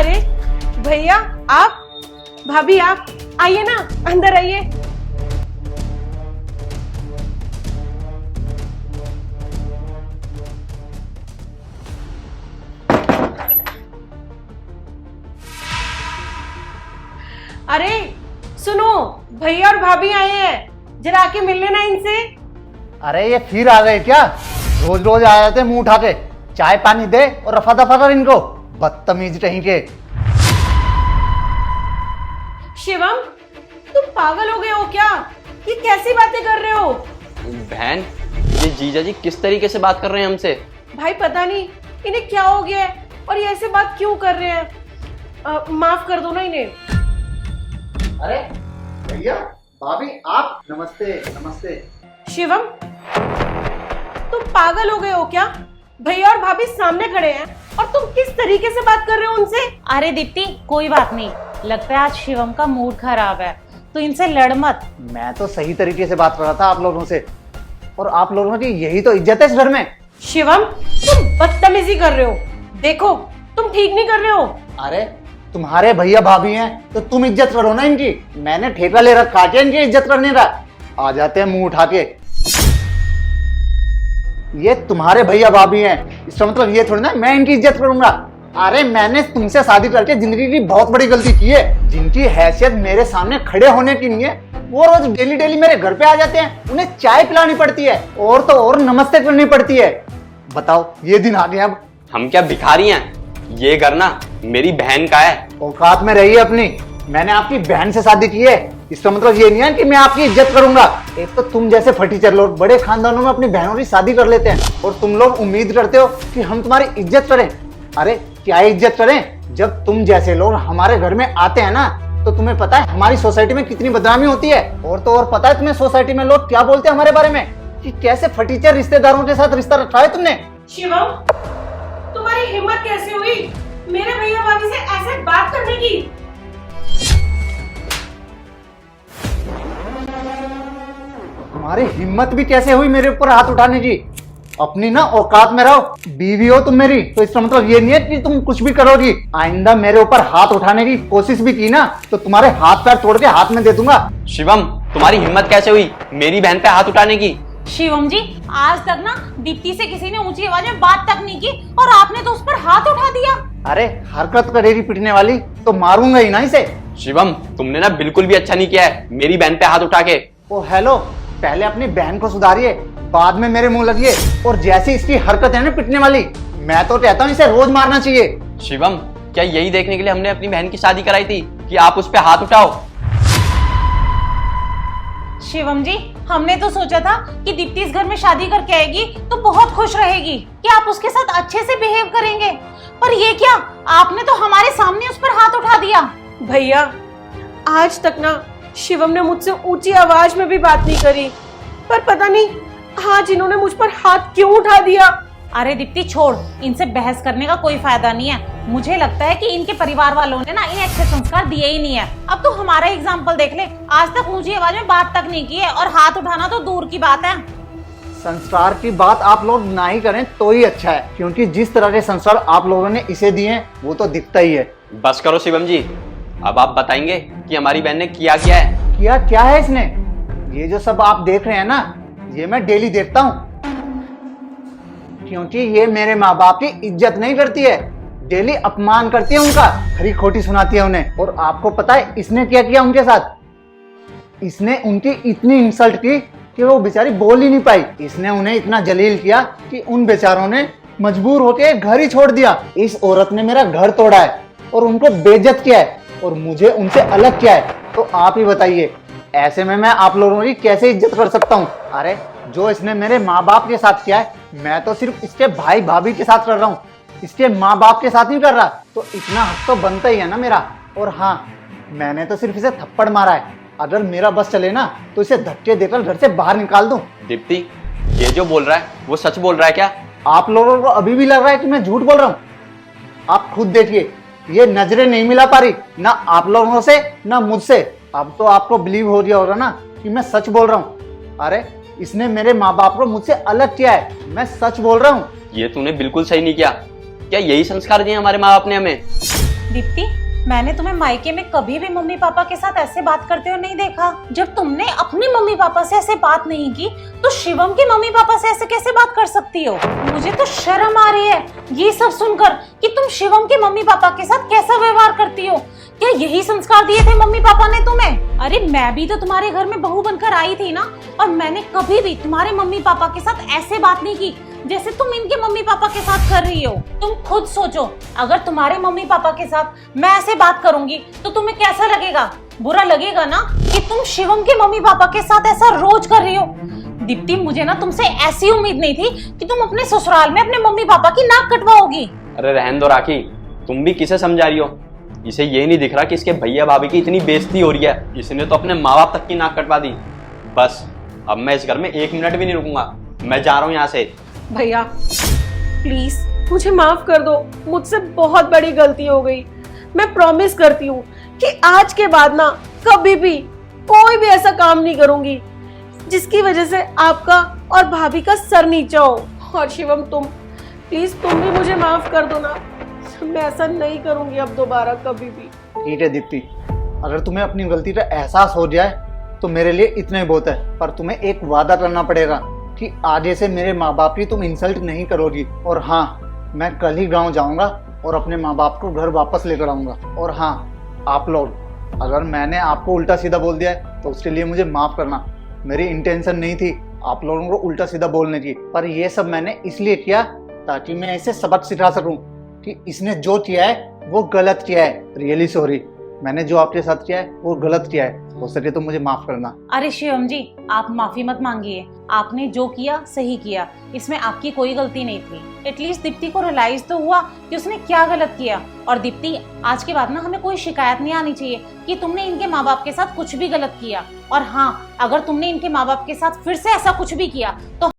अरे भैया, आप, भाभी आप आइए ना, अंदर आइए। अरे सुनो, भैया और भाभी आए हैं, जरा आके मिल लेना इनसे। अरे ये फिर आ गए क्या? रोज रोज आ जाते मुंह उठा के। चाय पानी दे और रफा दफा कर इनको, बदतमीज कहीं के। शिवम, तुम पागल हो गए हो क्या? ये कैसी बातें कर रहे हो? बहन, ये जीजा जी किस तरीके से बात कर रहे हैं हमसे? भाई पता नहीं इन्हें क्या हो गया है और ये ऐसे बात क्यों कर रहे हैं। माफ कर दो ना इन्हें। अरे भैया भाभी आप, नमस्ते नमस्ते। शिवम, तुम पागल हो गए हो क्या? भैया और भाभी सामने खड़े हैं और तुम किस तरीके से बात कर रहे हो उनसे? अरे दीप्ति, कोई बात नहीं, लगता है आज शिवम का मूड खराब है, तो इनसे लड़ मत। मैं तो सही तरीके से बात कर रहा था आप लोगों से, और आप लोगों की यही तो इज्जत है इस घर में। शिवम, तुम बदतमीजी कर रहे हो। देखो, तुम ठीक नहीं कर रहे हो। अरे तुम्हारे भैया भाभी हैं तो तुम इज्जत करो ना इनकी। मैंने ठेका ले रखा है इनकी इज्जत करने का। आ जाते हैं मुंह उठा के। ये तुम्हारे भैया भाभी हैं, इसका मतलब ये थोड़ी ना मैं इनकी इज्जत करूंगा। अरे मैंने तुमसे शादी करके जिंदगी की बहुत बड़ी गलती की है। जिनकी हैसियत मेरे सामने खड़े होने की नहीं है, वो रोज डेली डेली मेरे घर पे आ जाते हैं। उन्हें चाय पिलानी पड़ती है और तो और नमस्ते करनी पड़ती है। बताओ, ये दिन आ गया। अब हम क्या भिखारी हैं? ये घर ना मेरी बहन का है। औकात में रहिए अपनी। मैंने आपकी बहन से शादी की है, इसका मतलब ये नहीं है कि मैं आपकी इज्जत करूंगा। एक तो तुम जैसे फटीचर लोग बड़े खानदानों में अपनी बहनों की शादी कर लेते हैं और तुम लोग उम्मीद करते हो कि हम तुम्हारी इज्जत करें। अरे क्या इज्जत करें, जब तुम जैसे लोग हमारे घर में आते हैं ना, तो तुम्हें पता है हमारी सोसाइटी में कितनी बदनामी होती है। और तो और पता है तुम्हें सोसाइटी में लोग क्या बोलते हैं हमारे बारे में, कि कैसे फटीचर रिश्तेदारों के साथ रिश्ता रखा है तुमने। शिवम, तुम्हारी हिम्मत कैसे हुई मेरे भैया भाभी से ऐसे बात करने की? तुम्हारी हिम्मत भी कैसे हुई मेरे ऊपर हाथ उठाने की? अपनी ना औकात में रहो। बीवी हो तुम मेरी, तो इसका मतलब ये नहीं है कि तुम कुछ भी करोगी। आइंदा मेरे ऊपर हाथ उठाने की कोशिश भी की ना, तो तुम्हारे हाथ पैर तोड़ के हाथ में दे दूंगा। शिवम, तुम्हारी हिम्मत कैसे हुई मेरी बहन पे हाथ उठाने की? शिवम जी, आज तक ना दीप्ति से किसी ने ऊंची आवाज में बात तक नहीं की और आपने तो उस पर हाथ उठा दिया। अरे हरकत करेगी पिटने वाली तो मारूंगा ही ना इसे। शिवम, तुमने ना बिल्कुल भी अच्छा नहीं किया है मेरी बहन पे हाथ उठा के। ओ हेलो, पहले अपनी बहन को सुधारिए, बाद में मेरे मुंह लगिए। और जैसी इसकी हरकत है ना पिटने वाली, मैं तो कहता हूँ इसे रोज मारना चाहिए। शिवम, क्या यही देखने के लिए हमने अपनी बहन की शादी कराई थी कि आप उस पे हाथ उठाओ? शिवम जी, हमने तो सोचा था कि दीप्ति इस घर में शादी करके आएगी तो बहुत खुश रहेगी, कि आप उसके साथ अच्छे से बिहेव करेंगे, पर ये क्या, आपने तो हमारे सामने उस पर हाथ उठा दिया। भैया, आज तक ना शिवम ने मुझसे ऊंची आवाज में भी बात नहीं करी, पर पता नहीं आज इन्होंने मुझ पर हाथ क्यों उठा दिया। अरे दीप्ति छोड़, इनसे बहस करने का कोई फायदा नहीं है। मुझे लगता है कि इनके परिवार वालों ने ना इन्हें अच्छे संस्कार दिए ही नहीं है। अब तो हमारा एग्जाम्पल देख ले, आज तक ऊंची आवाज में बात तक नहीं की है और हाथ उठाना तो दूर की बात है। संस्कार की बात आप लोग ना ही करें तो ही अच्छा है, क्योंकि जिस तरह के संस्कार आप लोगों ने इसे दिए हैं वो तो दिखता ही है। बस करो शिवम जी, अब आप बताएंगे कि हमारी बहन ने किया क्या है? किया क्या है इसने? ये जो सब आप देख रहे हैं ना, ये मैं डेली देखता हूँ, क्योंकि ये मेरे माँ बाप की इज्जत नहीं करती है, डेली अपमान करती है उनका, खरी खोटी सुनाती है उन्हें। और आपको पता है इसने क्या किया उनके साथ? इसने उनकी इतनी इंसल्ट की कि वो बेचारी बोल ही नहीं पाई। इसने उन्हें इतना जलील किया कि उन बेचारों ने मजबूर होकर घर ही छोड़ दिया। इस औरत ने मेरा घर तोड़ा है और उनको बेइज्जत किया है और मुझे उनसे अलग किया है। तो आप ही बताइए, ऐसे में मैं आप लोगों की कैसे इज्जत कर सकता हूँ? अरे जो इसने मेरे माँ बाप के साथ किया है, मैं तो सिर्फ इसके भाई भाभी के साथ कर रहा हूँ, इसके माँ बाप के साथ नहीं कर रहा। तो इतना हक तो बनता ही है ना मेरा। और हाँ, मैंने तो सिर्फ इसे थप्पड़ मारा है, अगर मेरा बस चले ना तो इसे धक्के देकर घर से बाहर निकाल दूं। दीप्ति, ये जो बोल रहा है वो सच बोल रहा है क्या? आप लोगों को अभी भी लग रहा है कि मैं झूठ बोल रहा हूँ? आप खुद देखिए, ये नजरें नहीं मिला पा रही, ना आप लोगों से ना मुझसे। अब तो आपको बिलीव हो गया होगा ना कि मैं सच बोल रहा हूँ। अरे इसने मेरे माँ बाप को मुझसे अलग किया है, मैं सच बोल रहा हूँ। ये तूने बिल्कुल सही नहीं किया। क्या यही संस्कार दिए हमारे माँ बाप ने हमें? दीप्ति, मैंने तुम्हें मायके में कभी भी मम्मी पापा के साथ ऐसे बात करते हुए नहीं देखा। जब तुमने अपने मम्मी पापा से ऐसे बात नहीं की तो शिवम के मम्मी पापा से ऐसे कैसे बात कर सकती हो? मुझे तो शर्म आ रही है ये सब सुनकर कि तुम शिवम के मम्मी पापा के साथ कैसा व्यवहार करती हो। क्या यही संस्कार दिए थे मम्मी पापा ने तुम्हें? अरे मैं भी तो तुम्हारे घर में बहू बनकर आई थी ना, और मैंने कभी भी तुम्हारे मम्मी पापा के साथ ऐसे बात नहीं की जैसे तुम इनके मम्मी पापा के साथ कर रही हो। तुम खुद सोचो, अगर तुम्हारे मम्मी पापा के साथ मैं ऐसे बात करूंगी तो तुम्हें कैसा लगेगा? बुरा लगेगा ना कि तुम शिवम के मम्मी पापा के साथ ऐसा रोज कर रही हो। दीप्ति, मुझे ना तुमसे ऐसी उम्मीद नहीं थी कि तुम अपने ससुराल में अपने मम्मी पापा की नाक कटवाओगी। अरे रहने दो राखी, तुम भी किसे समझा रही हो? इसे ये नहीं दिख रहा कि इसके भैया भाभी की इतनी बेइज्जती हो रही है। इसने तो अपने माँ बाप तक की नाक कटवा दी। बस अब मैं इस घर में 1 मिनट भी नहीं रुकूंगा, मैं जा रहा हूँ यहाँ से। भैया प्लीज मुझे माफ कर दो, मुझसे बहुत बड़ी गलती हो गई। मैं प्रॉमिस करती हूँ कि आज के बाद ना कभी भी कोई भी ऐसा काम नहीं करूंगी जिसकी वजह से आपका और भाभी का सर नीचा हो। और शिवम तुम प्लीज तुम भी मुझे माफ कर दो ना, मैं ऐसा नहीं करूंगी अब दोबारा कभी भी। ठीक है दीप्ति, अगर तुम्हें अपनी गलती का एहसास हो जाए तो मेरे लिए इतना ही बहुत है। पर तुम्हें एक वादा करना पड़ेगा कि आगे से मेरे माँ बाप की तुम इंसल्ट नहीं करोगी। और हाँ, मैं कल ही गाँव जाऊंगा और अपने माँ बाप को घर वापस लेकर आऊंगा। और हाँ, आप लोग अगर मैंने आपको उल्टा सीधा बोल दिया है तो उसके लिए मुझे माफ करना। मेरी इंटेंशन नहीं थी आप लोगों को उल्टा सीधा बोलने की, पर ये सब मैंने इसलिए किया ताकि मैं इसे सबक सिखा सकूं कि इसने जो किया है वो गलत किया है। रियली सॉरी, मैंने जो आपके साथ किया है वो गलत किया है। हो सके तो मुझे माफ करना। अरे शिवम जी, आप माफी मत मांगिए। आपने जो किया सही किया, इसमें आपकी कोई गलती नहीं थी। एटलीस्ट दीप्ति को रियलाइज तो हुआ कि उसने क्या गलत किया। और दीप्ति, आज के बाद ना हमें कोई शिकायत नहीं आनी चाहिए कि तुमने इनके माँ बाप के साथ कुछ भी गलत किया। और हाँ, अगर तुमने इनके माँ बाप के साथ फिर से ऐसा कुछ भी किया तो